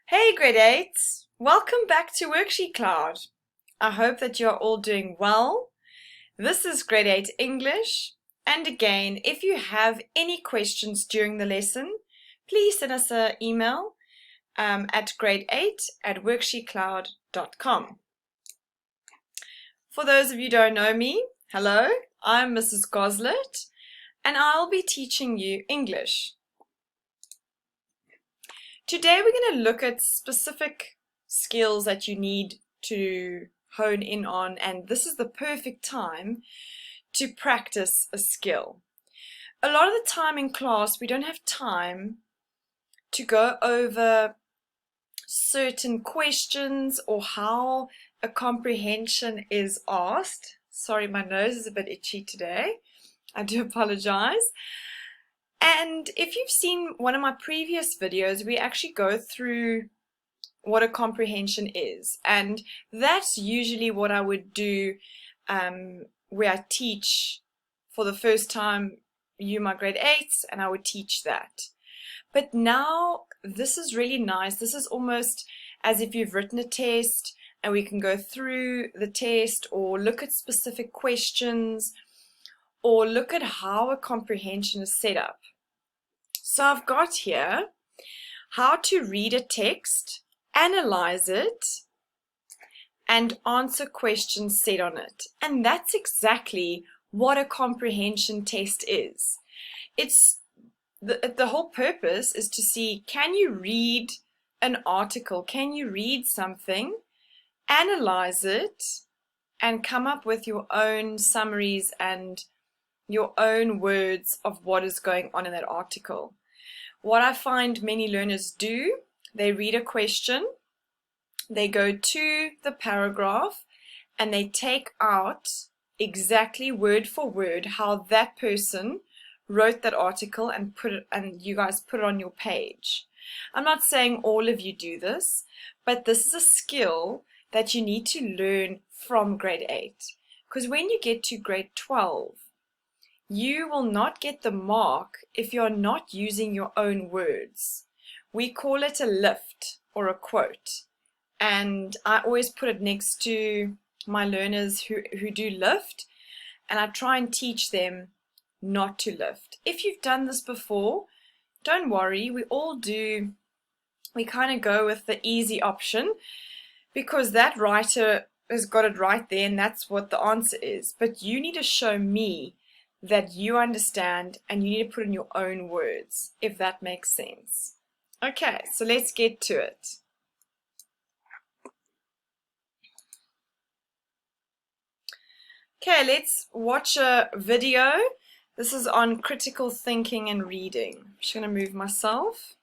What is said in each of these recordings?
Hey grade 8s, welcome back to WorksheetCloud. I hope that you're all doing well. This is grade 8 English, and again, if you have any questions during the lesson, please send us an email at grade8@worksheetcloud.com. For those of you who don't know me, hello, I'm Mrs. Goslet, and I'll be teaching you English. Today we're going to look at specific skills that you need to hone in on, and this is the perfect time to practice a skill. A lot of the time in class we don't have time to go over certain questions or how a comprehension is asked. Sorry, my nose is a bit itchy today. I do apologize. And if you've seen one of my previous videos, we actually go through what a comprehension is. And that's usually what I would do where I teach for the first time, you my grade 8s, and I would teach that. But now this is really nice. This is almost as if you've written a test and we can go through the test or look at specific questions or look at how a comprehension is set up. So I've got here how to read a text, analyze it, and answer questions set on it. And that's exactly what a comprehension test is. It's the whole purpose is to see, can you read an article? Can you read something, analyze it, and come up with your own summaries and your own words of what is going on in that article. What I find many learners do, they read a question, they go to the paragraph, and they take out exactly word for word how that person wrote that article and you guys put it on your page. I'm not saying all of you do this, but this is a skill that you need to learn from grade 8. Because when you get to grade 12, you will not get the mark if you're not using your own words. We call it a lift or a quote. And I always put it next to my learners who do lift, and I try and teach them not to lift. If you've done this before, don't worry, we all do. We kind of go with the easy option because that writer has got it right there and that's what the answer is. But you need to show me that you understand, and you need to put in your own words, if that makes sense. Okay, so let's get to it. Okay, let's watch a video. This is on critical thinking and reading. I'm just going to move myself.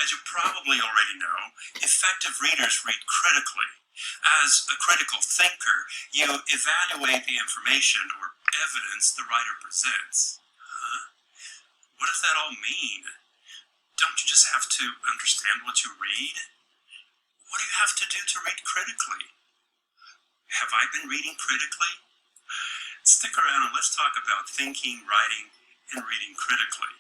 As you probably already know, effective readers read critically. As a critical thinker, you evaluate the information or evidence the writer presents. What does that all mean? Don't you just have to understand what you read? What do you have to do to read critically? Have I been reading critically? Stick around and let's talk about thinking, writing, and reading critically.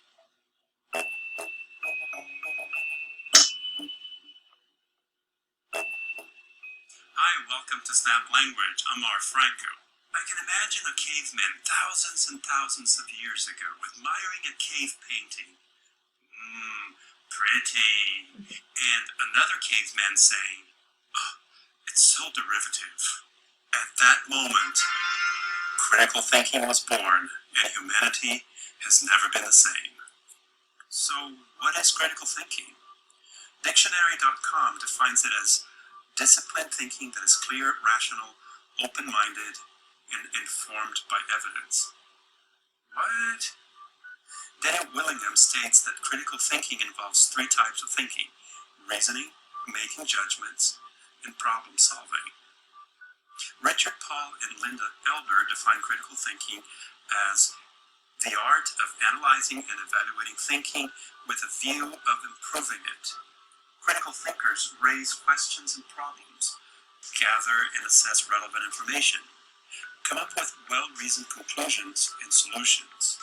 Hi, welcome to Snap Language. I'm Mar Franco. I can imagine a caveman thousands and thousands of years ago admiring a cave painting. Pretty. And another caveman saying, oh, it's so derivative. At that moment, critical thinking was born, and humanity has never been the same. So, what is critical thinking? Dictionary.com defines it as disciplined thinking that is clear, rational, open-minded, and informed by evidence. What? Daniel Willingham states that critical thinking involves 3 types of thinking: reasoning, making judgments, and problem solving. Richard Paul and Linda Elder define critical thinking as the art of analyzing and evaluating thinking with a view of improving it. Critical thinkers raise questions and problems, gather and assess relevant information, come up with well-reasoned conclusions and solutions.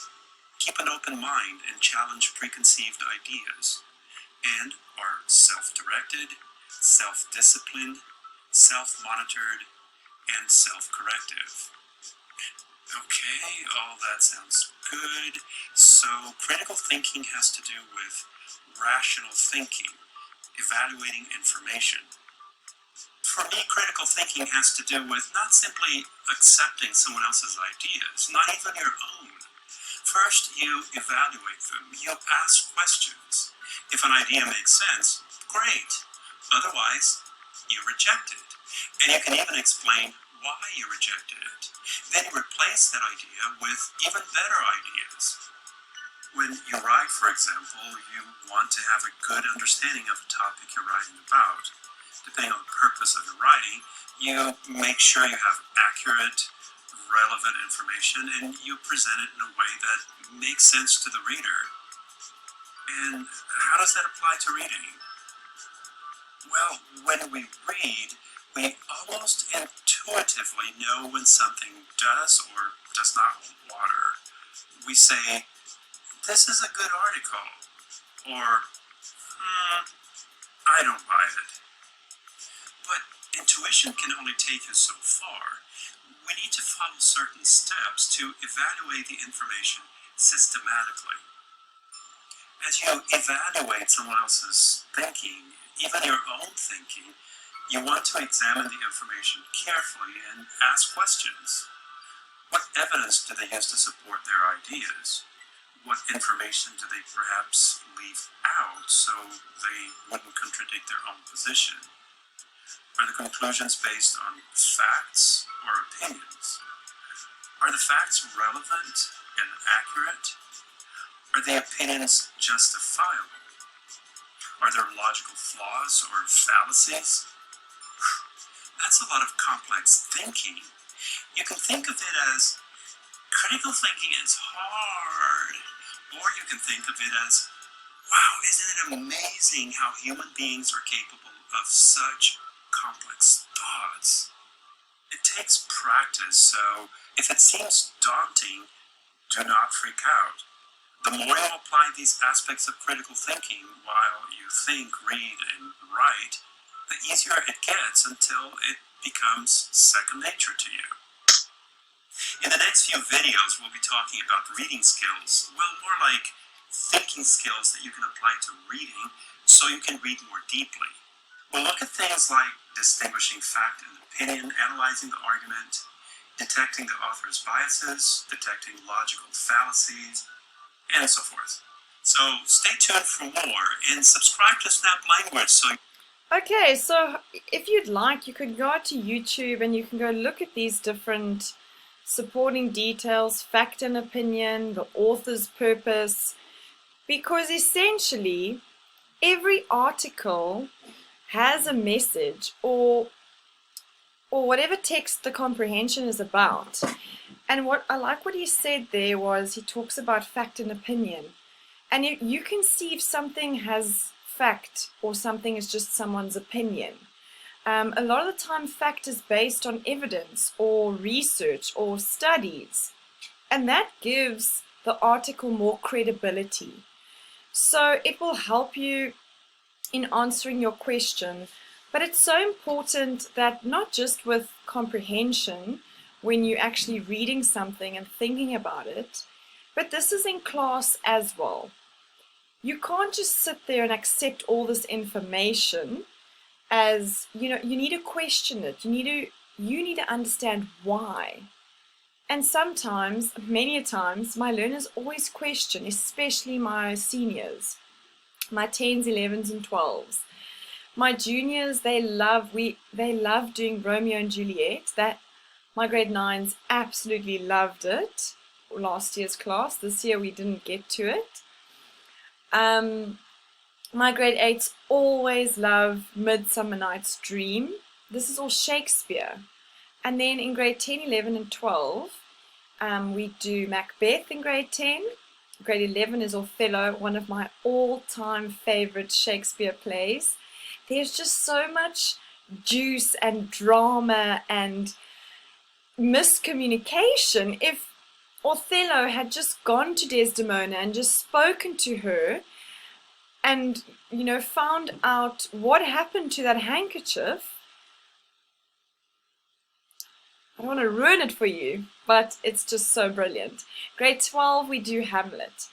keep an open mind and challenge preconceived ideas, and are self-directed, self-disciplined, self-monitored, and self-corrective. Okay, all that sounds good. So critical thinking has to do with rational thinking, evaluating information. For me, critical thinking has to do with not simply accepting someone else's ideas, not even your own. First, you evaluate them. You ask questions. If an idea makes sense, great. Otherwise, you reject it. And you can even explain why you rejected it. Then you replace that idea with even better ideas. When you write, for example, you want to have a good understanding of the topic you're writing about. Depending on the purpose of your writing, you make sure you have accurate, relevant information, and you present it in a way that makes sense to the reader. And how does that apply to reading? Well, when we read, we almost intuitively know when something does or does not hold water. We say, this is a good article, or, I don't buy it. But intuition can only take you so far. We need to follow certain steps to evaluate the information systematically. As you evaluate someone else's thinking, even your own thinking, you want to examine the information carefully and ask questions. What evidence do they use to support their ideas? What information do they perhaps leave out so they wouldn't contradict their own position? Are the conclusions based on facts or opinions? Are the facts relevant and accurate? Are the opinions justifiable? Are there logical flaws or fallacies? That's a lot of complex thinking. You can think of it as critical thinking is hard, or you can think of it as, wow, isn't it amazing how human beings are capable of such complex thoughts? It takes practice, so if it seems daunting, do not freak out. The more you apply these aspects of critical thinking while you think, read, and write, the easier it gets until it becomes second nature to you. In the next few videos, we'll be talking about reading skills, well, more like thinking skills that you can apply to reading so you can read more deeply. We'll look at things like distinguishing fact and opinion, analyzing the argument, detecting the author's biases, detecting logical fallacies, and so forth. So stay tuned for more and subscribe to Snap Language so Okay, so if you'd like, you could go to YouTube and you can go look at these different supporting details, fact and opinion, the author's purpose, because essentially every article has a message or whatever text the comprehension is about. And what I like what he said there was he talks about fact and opinion. And you can see if something has fact or something is just someone's opinion. A lot of the time fact is based on evidence or research or studies, and that gives the article more credibility. So it will help you in answering your question, but it's so important that not just with comprehension when you're actually reading something and thinking about it, but this is in class as well. You can't just sit there and accept all this information as, you need to question it. You need to understand why. And sometimes, many a times, my learners always question, especially my seniors, my 10s, 11s, and 12s. My juniors, they love doing Romeo and Juliet. My grade 9s absolutely loved it. Last year's class. This year we didn't get to it. My grade 8s always love Midsummer Night's Dream. This is all Shakespeare. And then in grade 10, 11, and 12, we do Macbeth in grade 10. Grade 11 is Othello, one of my all-time favorite Shakespeare plays. There's just so much juice and drama and miscommunication. If Othello had just gone to Desdemona and just spoken to her and, you know, found out what happened to that handkerchief. I don't want to ruin it for you, but it's just so brilliant. Grade 12, we do Hamlet.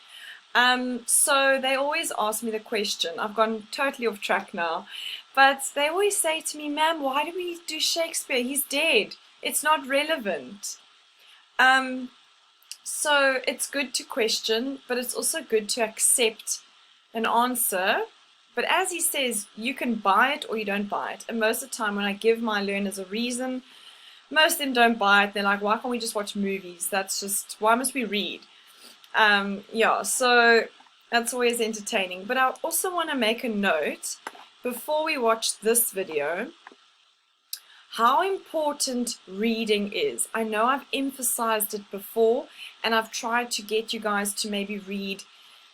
So they always ask me the question. I've gone totally off track now, but they always say to me, "Ma'am, why do we do Shakespeare? He's dead. It's not relevant." So it's good to question, but it's also good to accept an answer. But as he says, you can buy it or you don't buy it. And most of the time when I give my learners a reason, most of them don't buy it. They're like, why can't we just watch movies? That's just, why must we read? Yeah, so that's always entertaining. But I also want to make a note before we watch this video how important reading is. I know I've emphasized it before, and I've tried to get you guys to maybe read,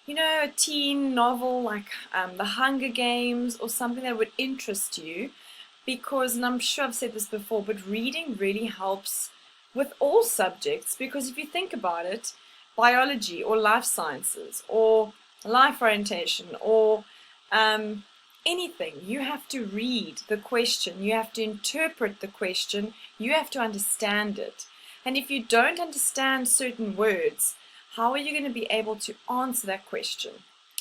you know, a teen novel like The Hunger Games or something that would interest you, because, and I'm sure I've said this before, but reading really helps with all subjects, because if you think about it, biology or life sciences or life orientation or anything, you have to read the question, you have to interpret the question, you have to understand it. And if you don't understand certain words, how are you going to be able to answer that question?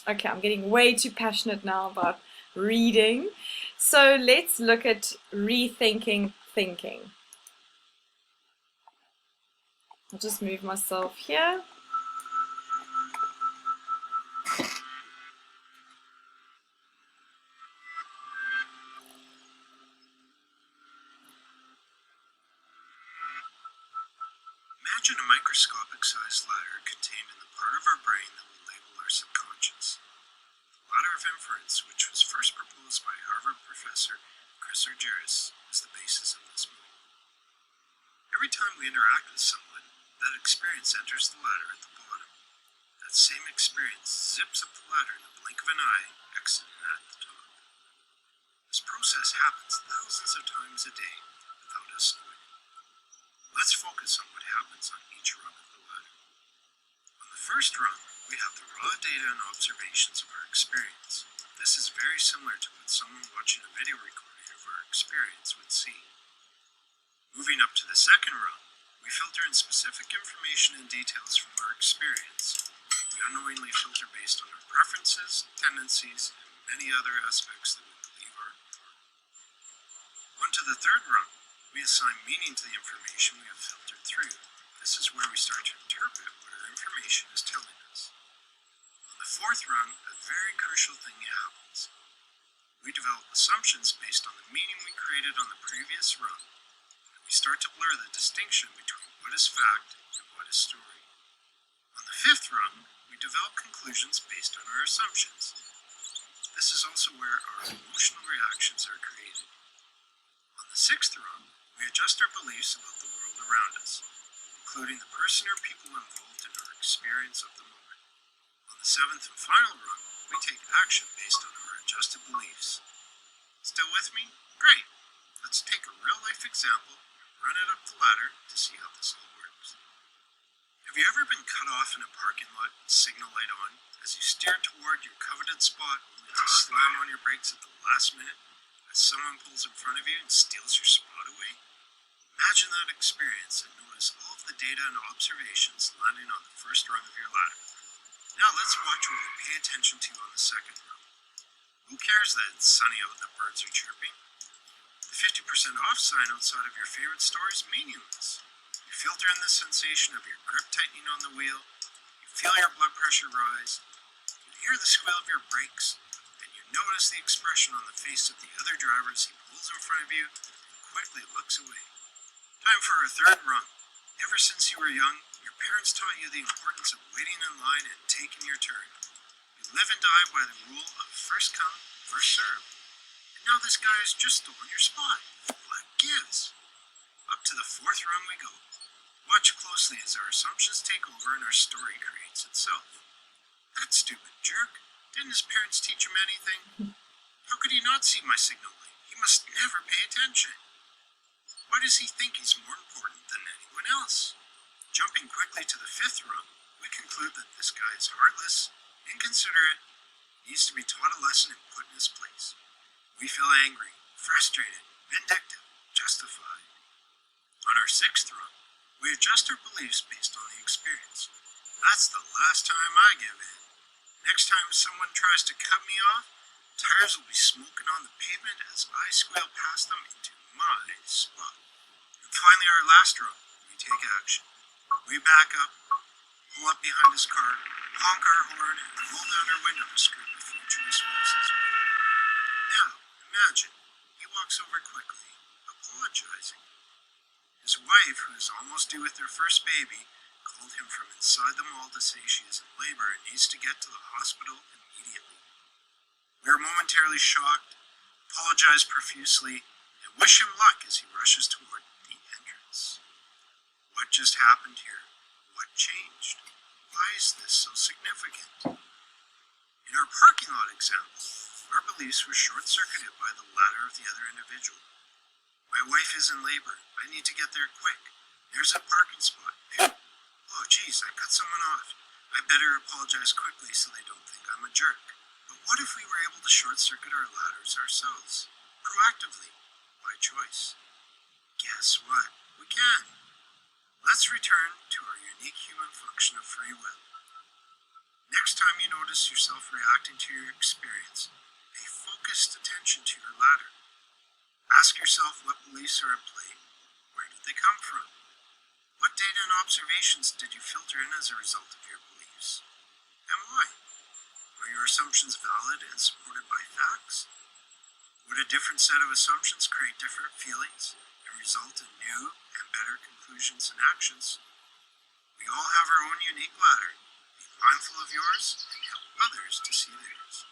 Okay, I'm getting way too passionate now about reading. So let's look at rethinking thinking. I'll just move myself here. Imagine a microscopic-sized ladder contained in the part of our brain that will label our subconscious. The ladder of inference, which was first proposed by Harvard professor Chris Argyris, is the basis of this model. Every time we interact with someone, that experience enters the ladder at the bottom. That same experience zips up the ladder in the blink of an eye, exiting at the top. This process happens thousands of times a day without us knowing. Let's focus on what happens on each rung of the ladder. On the first rung, we have the raw data and observations of our experience. This is very similar to what someone watching a video recording of our experience would see. Moving up to the second rung, we filter in specific information and details from our experience. We unknowingly filter based on our preferences, tendencies, and many other aspects that we believe are important. On to the third rung, we assign meaning to the information we have filtered through. This is where we start to interpret what our information is telling us. On the fourth rung, a very crucial thing happens. We develop assumptions based on the meaning we created on the previous rung, and we start to blur the distinction between what is fact and what is story. On the fifth rung, we develop conclusions based on our assumptions. This is also where our emotional reactions are created. On the sixth rung, we adjust our beliefs about the world around us, including the person or people involved in our experience of the moment. On the seventh and final rung, we take action based on our adjusted beliefs. Still with me? Great! Let's take a real-life example and run it up the ladder to see how this all works. Have you ever been cut off in a parking lot with signal light on as you steer toward your coveted spot only to slam on your brakes at the last minute as someone pulls in front of you and steals your spot away? Imagine that experience and notice all of the data and observations landing on the first rung of your ladder. Now let's watch what we pay attention to on the second rung. Who cares that it's sunny out and the birds are chirping? The 50% off sign outside of your favorite store is meaningless. You filter in the sensation of your grip tightening on the wheel, you feel your blood pressure rise, you hear the squeal of your brakes, and you notice the expression on the face of the other driver as he pulls in front of you and quickly looks away. Time for our third rung. Ever since you were young, your parents taught you the importance of waiting in line and taking your turn. You live and die by the rule of first come, first serve. And now this guy has just stolen your spot. What gives? Up to the fourth rung we go. Watch closely as our assumptions take over and our story creates itself. That stupid jerk. Didn't his parents teach him anything? How could he not see my signal light? He must never pay attention. Why does he think he's more important than anyone else? Jumping quickly to the fifth rung, we conclude that this guy is heartless, inconsiderate, needs to be taught a lesson and put in his place. We feel angry, frustrated, vindictive, justified. On our sixth rung, we adjust our beliefs based on the experience. That's the last time I give in. Next time someone tries to cut me off, tires will be smoking on the pavement as I squeal past them into my spot. And finally, our last rung, we take action. We back up, pull up behind his car, honk our horn, and roll down our window to scream a few choice words. Now, imagine, he walks over quickly, apologizing. His wife, who is almost due with their first baby, called him from inside the mall to say she is in labor and needs to get to the hospital immediately. We are momentarily shocked, apologize profusely, and wish him luck as he rushes toward the entrance. What just happened here? What changed? Why is this so significant? In our parking lot example, our beliefs were short-circuited by the ladder of the other individual. My wife is in labor. I need to get there quick. There's a parking spot. Oh, geez, I cut someone off. I better apologize quickly so they don't think I'm a jerk. But what if we were able to short-circuit our ladders ourselves? Proactively. By choice. Guess what? We can. Let's return to our unique human function of free will. Next time you notice yourself reacting to your experience, pay focused attention to your ladder. Ask yourself what beliefs are in play. Where did they come from? What data and observations did you filter in as a result of your beliefs? And why? Are your assumptions valid and supported by facts? Would a different set of assumptions create different feelings and result in new and better conclusions and actions? We all have our own unique ladder. Be mindful of yours and help others to see theirs.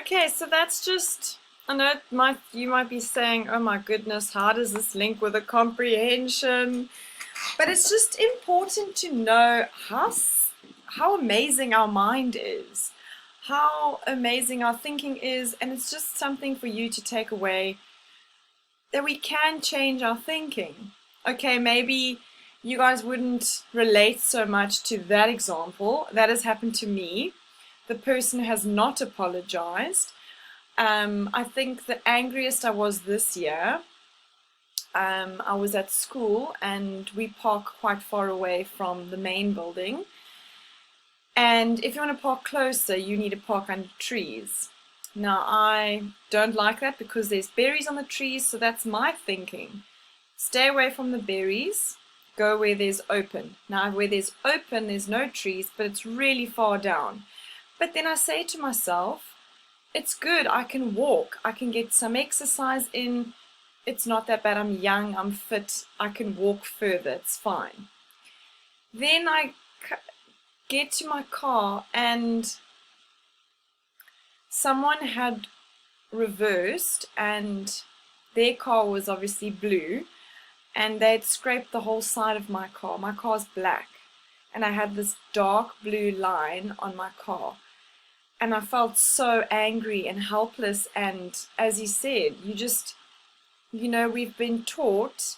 Okay, so that's just, I know you might be saying, oh my goodness, how does this link with a comprehension? But it's just important to know how amazing our mind is, how amazing our thinking is, and it's just something for you to take away, that we can change our thinking. Okay, maybe you guys wouldn't relate so much to that example. That has happened to me. The person has not apologized. I think the angriest I was this year, I was at school and we park quite far away from the main building. And if you want to park closer, you need to park under trees. Now, I don't like that because there's berries on the trees, so that's my thinking. Stay away from the berries, go where there's open. Now, where there's open, there's no trees, but it's really far down. But then I say to myself, it's good, I can walk, I can get some exercise in, it's not that bad, I'm young, I'm fit, I can walk further, it's fine. Then I get to my car and someone had reversed and their car was obviously blue and they'd scraped the whole side of my car. My car's black and I had this dark blue line on my car. And I felt so angry and helpless, and as he said, we've been taught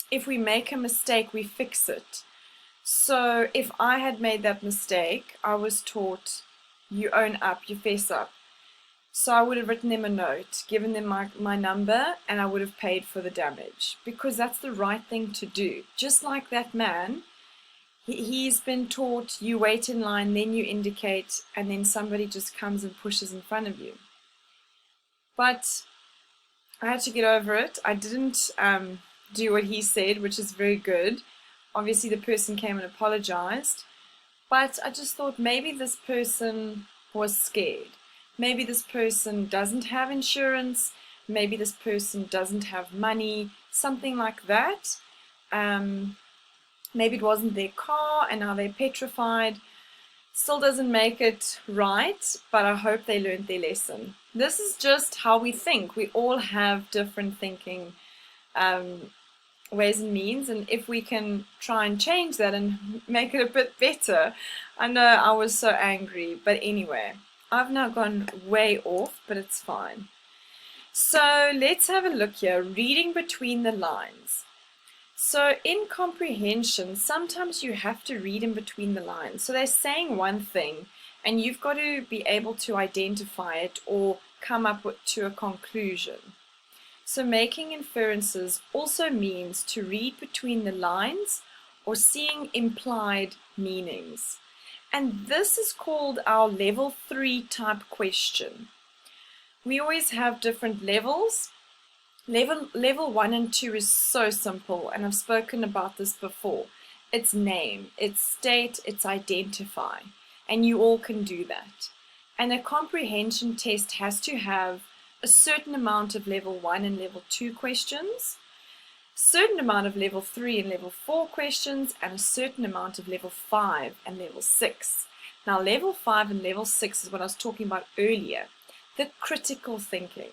if we make a mistake, we fix it. So if I had made that mistake, I was taught you own up, you fess up. So I would have written them a note, given them my number, and I would have paid for the damage, because that's the right thing to do. Just like that man, he's been taught you wait in line, then you indicate, and then somebody just comes and pushes in front of you. But I had to get over it. I didn't do what he said, which is very good. Obviously, the person came and apologized. But I just thought maybe this person was scared. Maybe this person doesn't have insurance. Maybe this person doesn't have money. Something like that. Maybe it wasn't their car and now they're petrified. Still doesn't make it right, but I hope they learned their lesson. This is just how we think. We all have different thinking ways and means, and if we can try and change that and make it a bit better. I know I was so angry, but anyway, I've now gone way off, but it's fine. So let's have a look here. Reading between the lines. So in comprehension, sometimes you have to read in between the lines. So they're saying one thing, and you've got to be able to identify it or come up to a conclusion. So making inferences also means to read between the lines or seeing implied meanings. And this is called our level 3 type question. We always have different levels. Level 1 and 2 is so simple, and I've spoken about this before. It's name, it's state, it's identify, and you all can do that. And a comprehension test has to have a certain amount of level 1 and level 2 questions, certain amount of level 3 and level 4 questions, and a certain amount of level 5 and level 6. Now level 5 and level 6 is what I was talking about earlier, the critical thinking.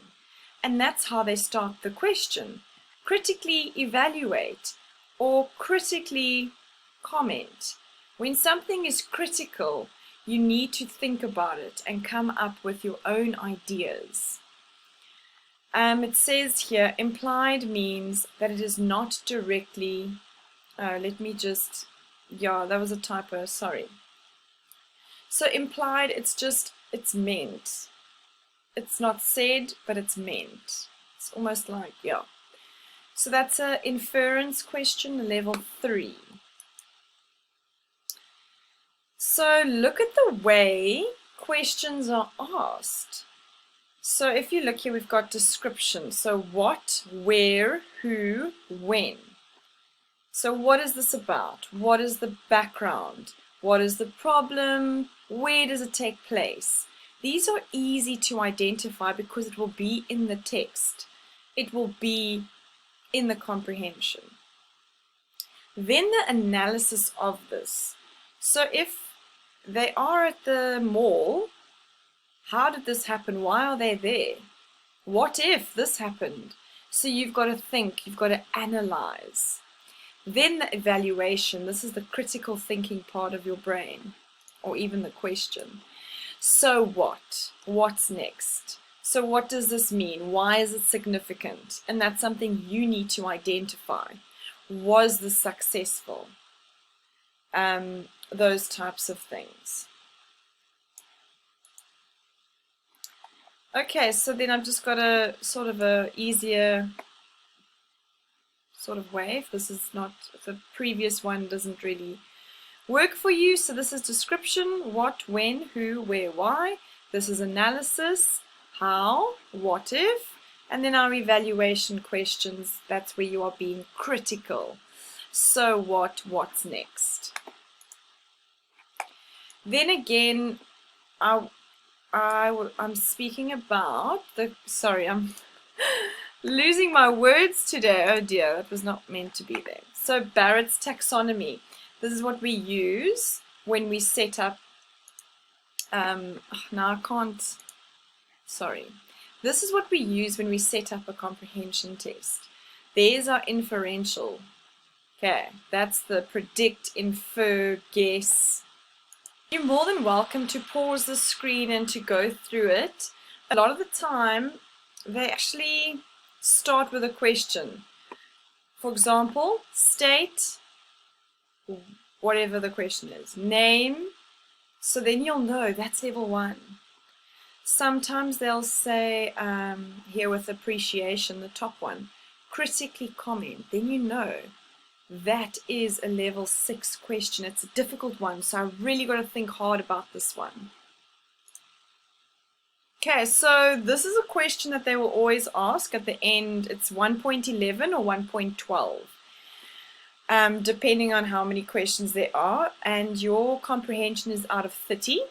And that's how they start the question. Critically evaluate or critically comment. When something is critical, you need to think about it and come up with your own ideas. It says here, implied means that it is not directly, that was a typo, sorry. So implied, it's meant. It's not said, but it's meant. It's almost like, yeah. So that's an inference question, level 3. So look at the way questions are asked. So if you look here, we've got description. So what, where, who, when. So what is this about? What is the background? What is the problem? Where does it take place? These are easy to identify because it will be in the text. It will be in the comprehension. Then the analysis of this. So if they are at the mall, how did this happen? Why are they there? What if this happened? So you've got to think, you've got to analyze. Then the evaluation. This is the critical thinking part of your brain, or even the question. So what? What's next? So what does this mean? Why is it significant? And that's something you need to identify. Was this successful? Those types of things. Okay, so then I've just got a sort of a easier sort of way. If the previous one doesn't really work for you. So this is description, what, when, who, where, why. This is analysis, how, what if, and then our evaluation questions. That's where you are being critical. So what, what's next? Then again, I'm speaking about I'm losing my words today. Oh dear, that was not meant to be there. So Barrett's taxonomy. This is what we use when we set up, This is what we use when we set up a comprehension test. There's our inferential. Okay, that's the predict, infer, guess. You're more than welcome to pause the screen and to go through it. A lot of the time, they actually start with a question. For example, state whatever the question is. Name. So then you'll know that's level 1. Sometimes they'll say, here with appreciation, the top one, critically comment. Then you know that is a level 6 question. It's a difficult one, so I really got to think hard about this one. Okay, so this is a question that they will always ask at the end. It's 1.11 or 1.12. Depending on how many questions there are, and your comprehension is out of 30.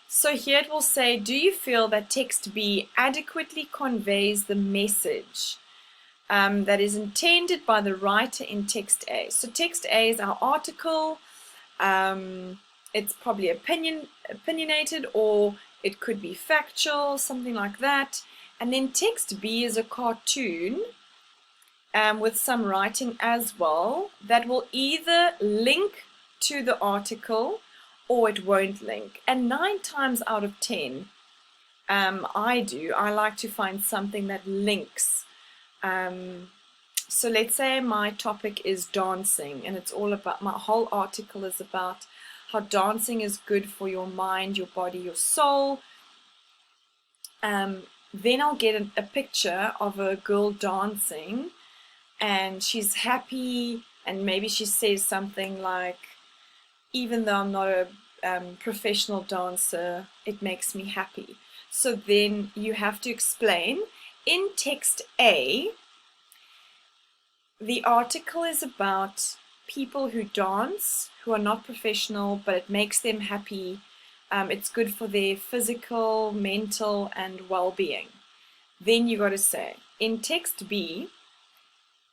So here it will say, do you feel that text B adequately conveys the message that is intended by the writer in text A? So text A is our article. It's probably opinionated, or it could be factual, something like that. And then text B is a cartoon with some writing as well that will either link to the article or it won't link. And 9 times out of 10, I like to find something that links. So let's say my topic is dancing, and it's all about, my whole article is about how dancing is good for your mind, your body, your soul. Then I'll get a picture of a girl dancing, and she's happy, and maybe she says something like, even though I'm not a professional dancer, it makes me happy. So then you have to explain, in text A, the article is about people who dance, who are not professional, but it makes them happy. It's good for their physical, mental, and well-being. Then you got to say, in text B,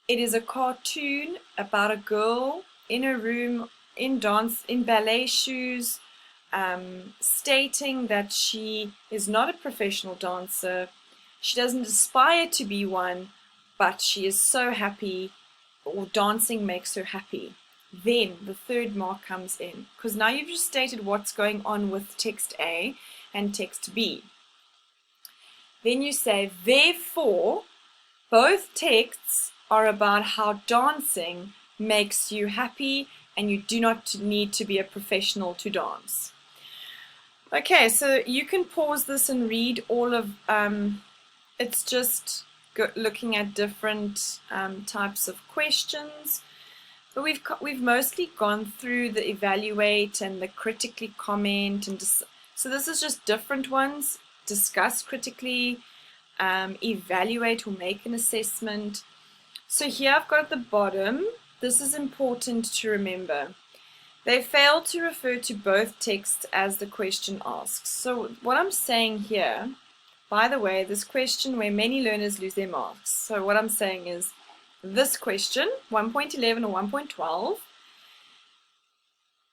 it is a cartoon about a girl in a room in ballet shoes, stating that she is not a professional dancer. She doesn't aspire to be one, but she is so happy, or dancing makes her happy. Then the third mark comes in, because now you've just stated what's going on with text A and text B. Then you say, therefore, both texts are about how dancing makes you happy, and you do not need to be a professional to dance. Okay, so you can pause this and read all of, it's just looking at different types of questions. But we've mostly gone through the evaluate and the critically comment, and so this is just different ones. Discuss critically, evaluate or make an assessment. So here I've got at the bottom, this is important to remember. They fail to refer to both texts as the question asks. So what I'm saying here, by the way, this question where many learners lose their marks. So what I'm saying is, this question, 1.11 or 1.12,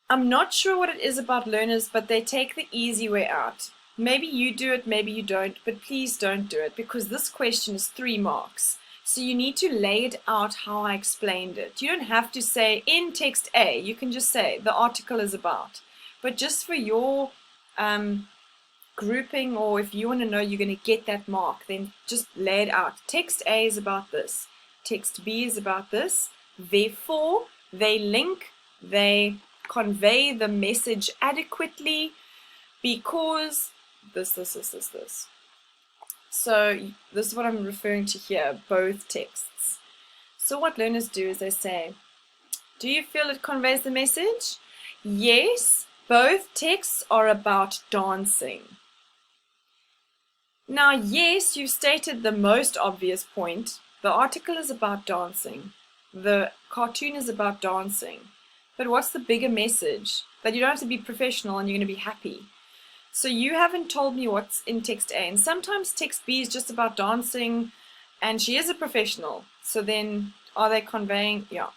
I'm not sure what it is about learners, but they take the easy way out. Maybe you do it, maybe you don't, but please don't do it, because this question is 3 marks. So you need to lay it out how I explained it. You don't have to say in text A, you can just say the article is about. But just for your grouping, or if you want to know you're going to get that mark, then just lay it out. Text A is about this. Text B is about this. Therefore, they link, they convey the message adequately, because this. So this is what I'm referring to here, both texts. So what learners do is they say, do you feel it conveys the message? Yes, both texts are about dancing. Now, yes, you've stated the most obvious point. The article is about dancing. The cartoon is about dancing. But what's the bigger message? That you don't have to be professional and you're going to be happy. So you haven't told me what's in text A. And sometimes text B is just about dancing, and she is a professional. So then are they conveying? Yeah.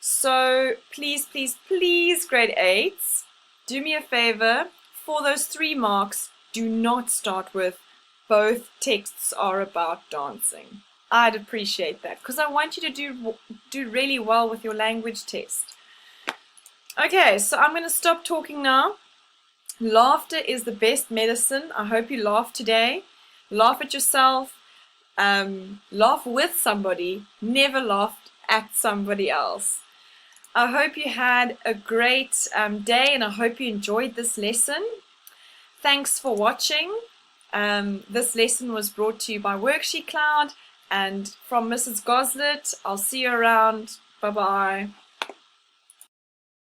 So please, please, please, grade 8s, do me a favor. For those 3 marks, do not start with both texts are about dancing. I'd appreciate that, because I want you to do really well with your language test. Okay, so I'm going to stop talking now. Laughter is the best medicine. I hope you laughed today. Laugh at yourself. Laugh with somebody. Never laugh at somebody else. I hope you had a great day, and I hope you enjoyed this lesson. Thanks for watching. This lesson was brought to you by WorksheetCloud and from Mrs. Goslet. I'll see you around. Bye-bye.